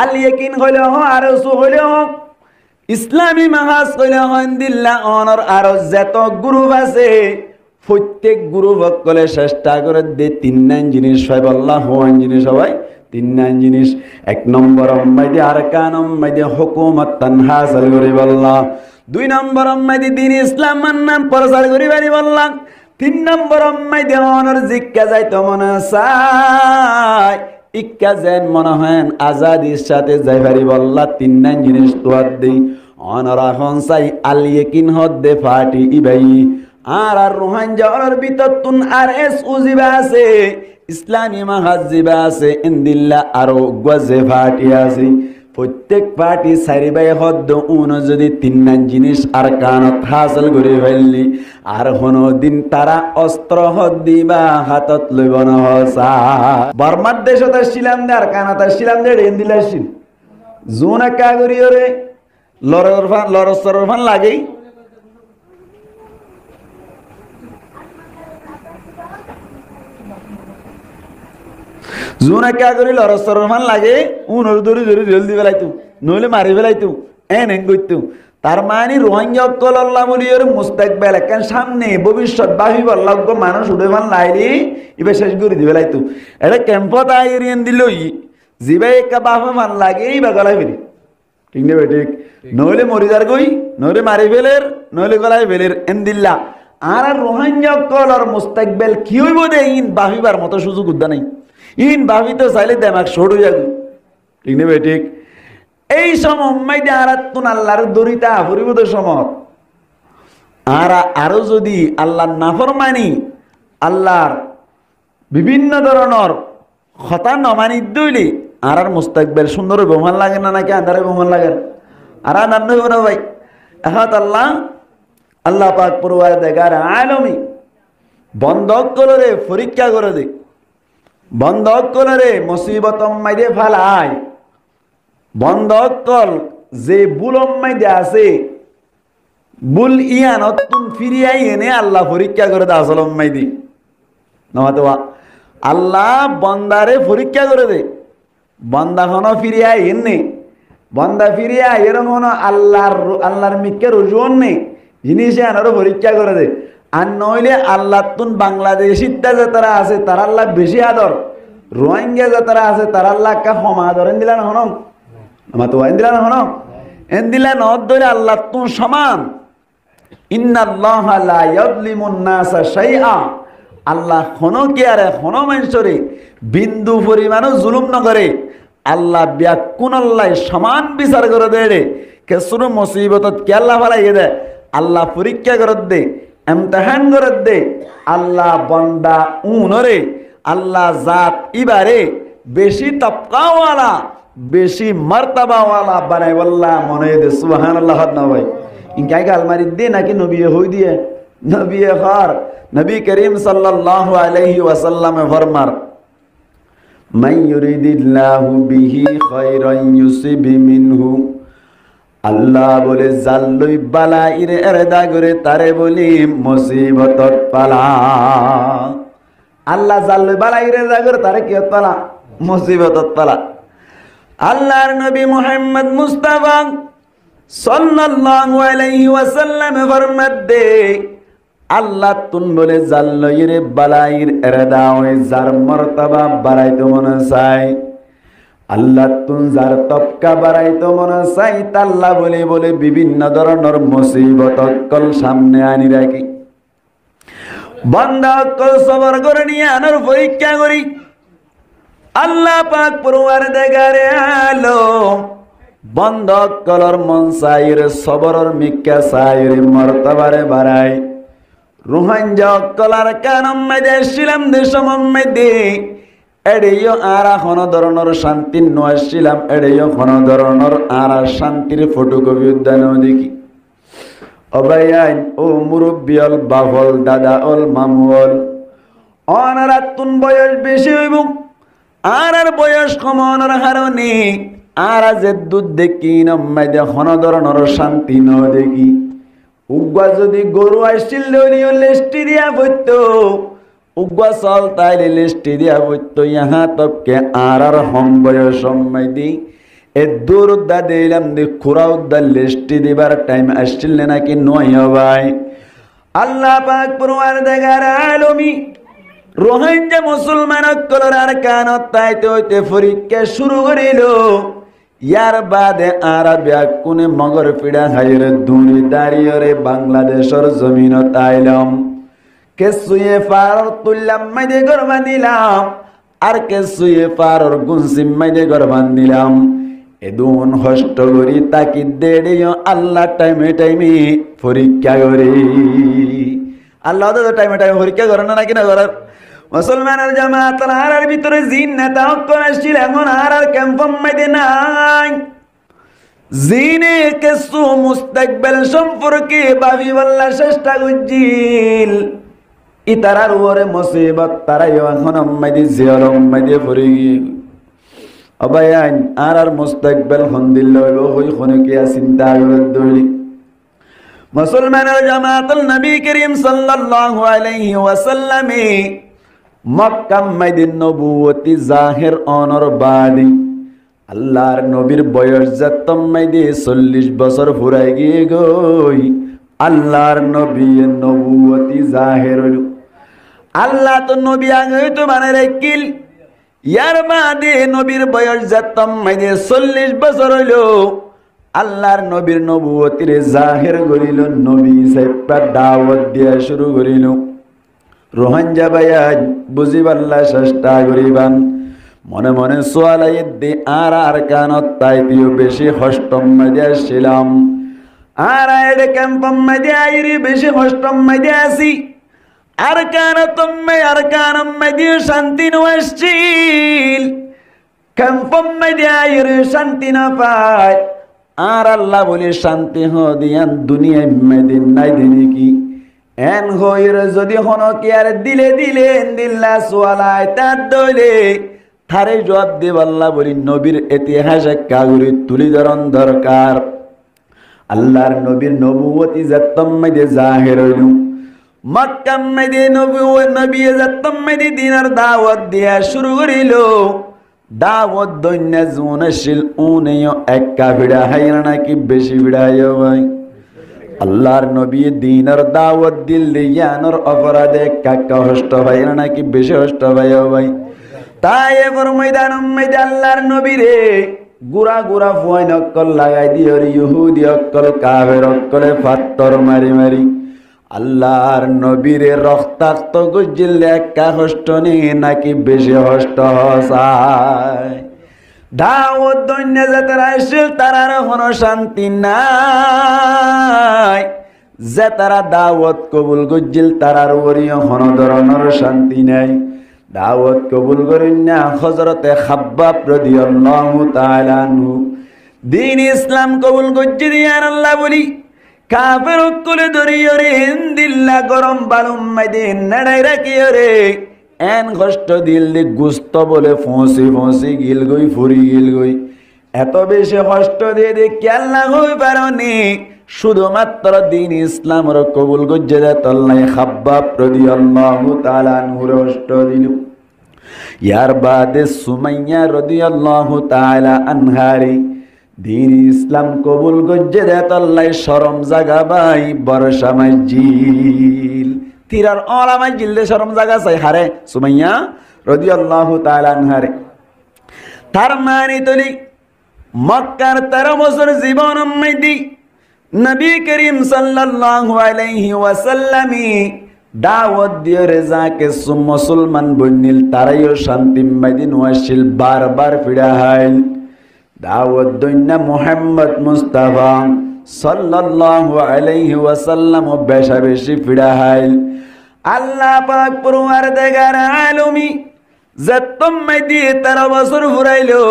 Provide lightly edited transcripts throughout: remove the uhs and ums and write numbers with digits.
আল ইয়াকিন হইলে আরসু হইলে ইসলামী মাহাজ হইলে দিল্লা অনর আরো যত গ্রুপ আছে প্রত্যেক গ্রুপ কলে চেষ্টা করে দে 3 জিনিস হয় বল্লা হওয়ান জিনিস সবাই 3 জিনিস। 1 নম্বর মাইদি আরকান মাইদি হুকুমত হাসিল করি বল্লা। 2 নম্বর মাইদি দ্বীন ইসলাম নাম প্রচার করি বাড়ি বল্লা। 3 নম্বর মাইদি অনর জিজ্ঞা যাইতো মনে চাই ইক্কা যেন মনে হয় আজাদির সাথে যাই পারি বল্লা। 3 জিনিস তোয়ার দেই অনর এখন চাই আল ইয়াকিন হদ্দে ফাটি ইবাই আর রোহান যাওয়ার ভিতর তুন আর এস উজিবা আছে ইসলামী মাহাজিবা আছে ইন্দিল্লা আরো গজে ফাটি আছে। প্রত্যেক পার্টি সারি বাই হদ্দ উন যদি 3 জিনিস আর কানত হাসিল করে ফেললি আর কোনো দিন তারা অস্ত্র হদ্দিবা হাতত লইব না হসা। বর্মার দেশত আসছিলাম দে আর কানত আসছিলাম দে ইন্দিল্লা আসছিল জোন একা করি ওরে লরসর ফান লাগেই জোন একা করি লরসর ফান লাগে উনর ধরে ধরে জলদি ফেলাইতো নইলে মারি ফেলাইতো এন করতো। তার মানে রোহিঙ্গা অক্কল আল্লাহ বলিওর মুস্তাকবেল একখান সামনে ভবিষ্যৎ বাহি বল্লজ্ঞ মানুষ উঠে ফান লাইলি এবার শেষ করে দি ফেলাইতো। এটা ক্যাম্পত আইরিয়ান দিল জিবাই একা বাফা ফান লাগে বা গলায় ফেরি ঠিক নেবে ঠিক নইলে মরিদার গই নইলে মারি ফেলের নইলে গলায় ফেলের এন দিল্লা আর রোহিঙ্গা অক্কল আর মুস্তাকবেল কি হইব দে ইন বাহিবার মতো সুযোগ উদ্যা নাই ইন ভাবিতে চাইলে দেমাক শোট হয়ে যাবে ঠিক নেবে ঠিক। এই সময় আরাতুন আল্লাহর দরিতা পরিবত সমত আর আরো যদি আল্লাহর নাফরমানি আল্লাহর বিভিন্ন ধরনের কথা নমানি দইলে আর মুস্তাকবেল সুন্দর বোমান লাগে না নাকি আন্ধারে বোমান লাগে আর আনন্দ হইব না ভাই। এহাত আল্লাহ পাক পরওয়ার দেগার আলমী বন্ধক করে পরীক্ষা করে দে বন্ধক করে মুসিবত মাইদে ফালাই বন্ধক কল যে বুলম মাইদে আছে বুল ইয়ানত তুন ফিরিয়াই এনে আল্লাহ পরীক্ষা করে দে আসলম মাইদি নমাতো আল্লাহ বন্দারে পরীক্ষা করে দে বন্দা হন ফিরিয়াই এনে বন্দা ফিরিয়া এরকম আল্লাহর মিক্কে রুজুন নেই জিনিসে আনারও পরীক্ষা করে দে। আর নইলে আল্লাহ তুন বাংলাদেশিটা যে তারা আছে তার আল্লাহ বেশি আদর রোহিঙ্গা যে তারা আছে তার আল্লাহ কা ক্ষমা আদর এন দিলা না হন আমার তো এন দিলা না হন এন দিলা নদ ধরে আল্লাহ তুন সমান। ইন্নাল্লাহা লা ইয়াযলিমুন নাসা শাইআ আল্লাহ হনো কি আরে হনো মানুষরে বিন্দু পরিমাণও জুলুম না করে আল্লাহ ব্যাকুন আল্লাহ সমান বিচার করে দেয় কে শুরু মুসিবতত কে আল্লাহ ফালাই দে আল্লাহ পরীক্ষা করে দে এমতেহান করে দে আল্লাহ বন্দা উনরে আল্লাহ জাত ইবারে বেশি তবকাওয়ালা বেশি মর্তবাওয়ালা বানাই বল্লা মনে দে সুবহানাল্লাহ না ভাই ইনকাই আলমারি দে নাকি নবী হই দিয়ে নবী খার নবী করিম সাল্লাল্লাহু আলাইহি ওয়াসাল্লাম ফরমার মান ইউরিদিল্লাহু বিহি খায়রান ইউসিব মিনহু আল্লাহ বলে জাল্লই বালাইরে এরদা করে তারে বলি মুসিবতত পালা আল্লাহ জাল্লই বালাইরে এরদা করে তারে কি পালা মুসিবতত পালা। আল্লাহর নবী মুহাম্মদ মুস্তাফা সাল্লাল্লাহু আলাইহি ওয়াসাল্লাম ফরমাত দে আল্লাহ তুন বলে জাল্লইরে বালাইর এরদা ওই যার মর্তবা বাড়াইতে মনে চাই আল্লাহ তুন যার তবকা বাড়াইতে মনে চাই তাল্লাহ বলে বলে বিভিন্ন ধরনের মুসিবত কল সামনে আনি রাখি বান্দা কল সবর করে নিয়ে আনার পরীক্ষা করি আল্লাহ পাক পরওয়ার দেগারে আলো বন্ধ কলর মন চাইরে সবরের মিক্কা চাইরে মর্তবারে বাড়াই রোহিঙ্গা কলার কানম মেদে ছিলাম দেশম মেদে এড়েও আর কোনো ধরনের শান্তি নয়াছিলাম এড়েও কোনো ধরনের আর শান্তির ফটোকপি উদ্যান দেখি অবাইন ও মুরব্বিয়ল বাবল দাদা অল মামুল অনারাতুন বয়স বেশি হইব আর বয়স কমানোর কারণে আর যে দুধ দেখি নম্মাইদে কোনো ধরনের শান্তি ন দেখি উগ্বা যদি গরু আসছিল লেস্টি দিয়া বইত উগ্বা চল তাইলে লেস্টি দিয়া বইত ইহা তবকে আর হম বয়স দি এ দূরুদ্দা দিলাম দি খুরাউদ্দা লিস্টি দিবার টাইম আসছিল নাকি নয় ভাই আল্লাহ পাক পরওয়ারদিগার আলমী রোহিঙ্গা মুসলমান কলরার কানত তাইতে হইতে পরীক্ষা শুরু করিল ইয়ার বাদে আরা ব্যাকুনে মগর পিড়া হাইরে দূরে দাঁড়িয়ে রে বাংলাদেশের জমিন তাইলাম কে সুয়ে পার তুললাম মাইদে গরবা দিলাম আর কে সুয়ে পার গুনসিম মাইদে গরবান দিলাম এদুন হষ্ট করি তাকি দেড়িও আল্লাহ টাইমে টাইমে পরীক্ষা করি আল্লাহ তো টাইমে টাইমে পরীক্ষা করে না নাকি না করার মুসলমানের জামাত আর ভিতরে জিন নেতা অক্ষর আসছিল এখন আর ক্যাম্পম মাইদে নাই জিনে কিছু মুস্তাকবেল সম্পর্কে ভাবি বললা চেষ্টা করছিল ইতারার উপরে মুসিবত তারাই এখন মাইদে জিয়র মাইদে পড়ে গিয়ে অবায়ান আর মুস্তাকবেল হন্দিল লইব হই খনকে চিন্তা করে দৌড়ি মুসলমানের জামাতুল নবী করিম সাল্লাল্লাহু আলাইহি ওয়াসাল্লামে মক্কা মদিনা নবুয়তি জাহির অনর বাদি আল্লাহর নবীর বয়স যতম মাইদে 40 বছর ফুরাই গিয়ে গই আল্লাহর নবীর নবুয়তি জাহির হইল আল্লাহ তো নবী আগে তো মানে রাখিল ইয়ার বাদে নবীর বয়স যতম মাইদে 40 বছর হইল আল্লাহর নবীর নবুয়তির জাহির করিল নবী সাইপা দাওয়াত দিয়া শুরু করিল রোহাঞ্জা ভাইয়াজ বুঝিবাল্লা চেষ্টা করিবান মনে মনে সোয়ালাই দি আর কানত তাইতেও বেশি হষ্টম মাইদে আসছিলাম আর এড ক্যাম্পম মাইদে আইরি বেশি হষ্টম মাইদে আসি আর কানতম মাইদে শান্তি নআসছিল ক্যাম্পম মাইদে আইরি শান্তি না পায় আর আল্লাহ বলে শান্তি দিয়ান দুনিয়ায় মেদিন নাই দিনি কি এন হইর যদি হন কি আর দিলে দিল্লা সোয়ালায় তার দইলে থারে জবাব দেব আল্লাহ বলি নবীর ইতিহাসে কাগরি তুলি ধরন দরকার আল্লাহর নবীর নবুয়তি যতম মাইদে জাহির হইল মক্কা মাইদে নবী যতম মাইদে দিনের দাওয়াত দিয়া শুরু করিল দাওয়াত দৈন্যা জুনশীল উনেও এক কাফিরা হাইরা নাকি বেশি বিড়ায় ভাই আল্লাহর নবী দিনের দাওয়াত দিল্লি ইয়ানোর অপরাধে কাকা হষ্ট ভাই নাকি বেশি হষ্ট ভাই ভাই তাই এবার ময়দান মধ্যে আল্লাহর নবী রে গুড়া ফুয়াইন অক্কল লাগাই দিও ইহুদি অক্কল কাফের অক্কলে পাত্তর মারি মারি আল্লাহর নবীরে রক্তাক্ত গুজিল একা হষ্ট নি নাকি বেশি হষ্ট হসায় দাওয়াত দৈন্য যারা আসছিল তারার কোনো শান্তি নাই যে তারা দাওয়াত কবুল গুজিল তারার ওরিও কোনো ধরনের শান্তি নাই দাওয়াত কবুল করেন না হযরতে খাব্বাব রাদিয়াল্লাহু তাআলা আনহু দ্বীন ইসলাম কবুল গুজি দিয়ার আল্লাহ বলি কাফের কুলে ধরিও রে হিন্দিল্লা গরম বালুম মাইদে নাড়াই রাখিও রে এন কষ্ট দিল দি গুস্ত বলে ফসি গিল গই ফুরি গিল গই এত বেশি কষ্ট দিয়ে দে কেল্লা হই পারনি শুধুমাত্র দ্বীন ইসলামের কবুল গজ্জে তল্লাই খাব্বাব রাদিয়াল্লাহু তাআলা আনহু কষ্ট দিল ইয়ার বাদে সুমাইয়া রাদিয়াল্লাহু তাআলা আনহারি দ্বীন ইসলাম কবুল গজ্জে তল্লাই শরম জাগা বাই বর্ষা মাইজিল তিরার ওলামাই জিলদে শরম জাগা চাই হারে সুমাইয়া রাদিয়াল্লাহু তাআলা আনহারে তার মানে তলি মক্কার 13 বছর জীবন মাইদি নবী করিম সাল্লাল্লাহু আলাইহি ওয়াসাল্লামি দাওয়াত দিয়ে রেজাকে মুসলমান বন্নিল তারাইও শান্তি মাইদিন ওয়াসিল বারবার ফিরা হাইল দাওয়াত দইন্না মুহাম্মদ মুস্তাফা সাল্লাল্লাহু আলাইহি ওয়াসাল্লাম বেশা বেশি ফিরা হাইল আল্লাহ পাক পরওয়ারদিগার আলমী যতম মাইদি 13 বছর ফুরাইলো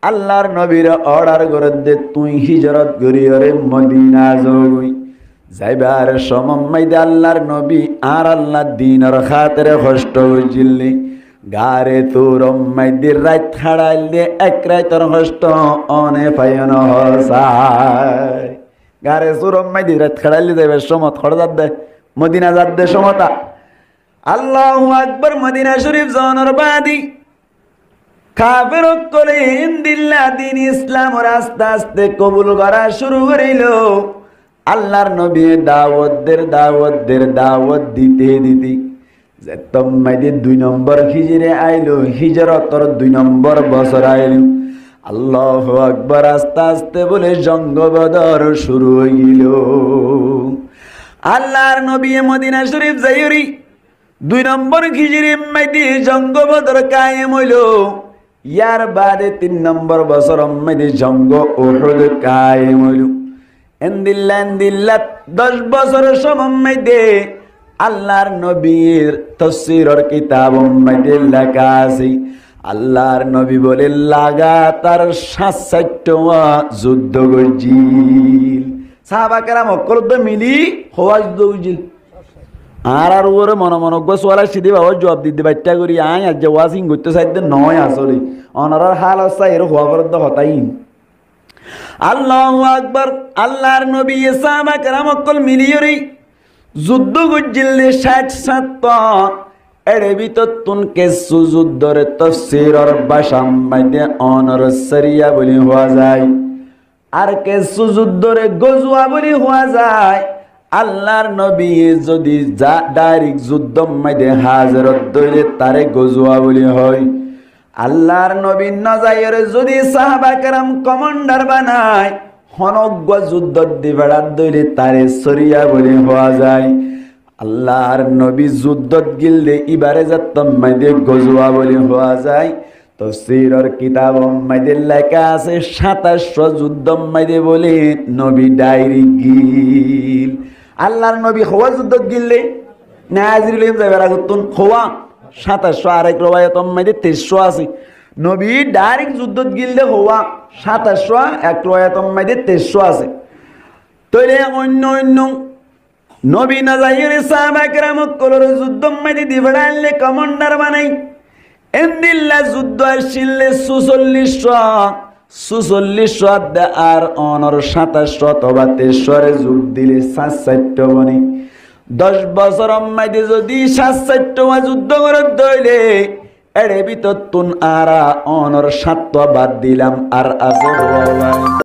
আল্লাহর নবীর অর্ডার করে দে তুই হিজরত করিও রে মদিনা যাবি যাইবার সময় মাইদে আল্লাহর নবী আর আল্লাহ দ্বীনের খাতিরে কষ্ট হইছিলি গারে তোর মাইদি রাত খাড়াইল দে এক রাতের কষ্ট অনে পায়ন হসায় গারে তোর মাইদি রাত খাড়াইল যাইবার সময় খড় দে মদিনা যাত দে সমতা আল্লাহু আকবার মদিনা শরীফ জানার বাদি কাফের করে ইনদিল্লা দিন ইসলাম ওর আস্তে আস্তে কবুল করা শুরু করিল। আল্লাহর নবী দাওয়াত দিতে দিতে যে তোমাইদে 2 নম্বর হিজরে আইলো, হিজরতর 2 নম্বর বছর আইলো। আল্লাহু আকবার, আস্তে আস্তে বলে জঙ্গ বদর শুরু হইল। আল্লাহর নবী মদিনা শরীফ যাইরি 2 নম্বর হিজরে মাইদে জঙ্গ বদর কায়েম হইল। ইয়ার বাদে 3 নম্বর বছর মাইদে জঙ্গ উহুদ কায়েম হইল। এন্দিল্লা 10 বছরের সময় মাইদে আল্লাহর নবীর তাফসীরের কিতাব মাইদে লেখা আছে, আল্লাহর নবী বলে লাগাতার 67টা যুদ্ধ করছিল। সাহাবা কেরাম অকল তো মিলি হওয়া যুদ্ধ করছিল। আর ওরে মনজ্ঞ সোয়ালা সিধি বাবা জবাব দিতে বাচ্চা করি আই আজ ওয়াজিং করতে চাইতে নয় আসলে অনারার হাল আছে এর হওয়া পর্যন্ত হতাই। আল্লাহু আকবার, আল্লাহর নবী সাহাবা কেরাম অকল মিলিয়রি যুদ্ধ করছিল 67টা। এর ভিতর তুন কিছু যুদ্ধের তাফসীরের ভাষা মধ্যে অনর সরিয়া বলি হওয়া যায়, আর কিছু যুদ্ধের গজওয়া বলি হওয়া যায়। আল্লাহর নবী যদি ডাইরেক্ট যুদ্ধ মধ্যে হাজরত দইলে তারে গজওয়া বলি হয়। আল্লাহর নবী নজায়ের যদি সাহাবা কেরাম কমান্ডার বানায় হনজ্ঞ যুদ্ধ দিবাড়াত দইলে তারে সরিয়া বলি হওয়া যায়। আল্লাহর নবী যুদ্ধত গিললে ইবারে যাত্তম মাইদে গজওয়া বলি হওয়া যায়। তাফসীরের কিতাব মাইদে লেখা আছে 2700 যুদ্ধ মাইদে বলে নবী ডাইরেক্ট গিল। আল্লাহর নবী হওয়া যুদ্ধত গিললে নাজিরুল যাবেরা গুতুন হওয়া 2700, আরেক রওয়ায়াত মাইদে 2300 আছে। নবী ডাইরেক্ট যুদ্ধত গিললে হওয়া 2700, এক রওয়ায়াত মাইদে 2300 আছে। তইলে অন্য নবী না যাইরে সাহাবা কেরাম কলর যুদ্ধ মাইদে দিবড়ালে কমান্ডার বানাই। এন্দিল্লা যুদ্ধ আসলে 4600 আর অনর 2700 অথবা 2300 যোগ দিলে 67 বনে। 10 বছর মাইদে যদি 67 যুদ্ধ করে দইলে এর ভিতর তুন আর অনর 7 বাদ দিলাম আর আছে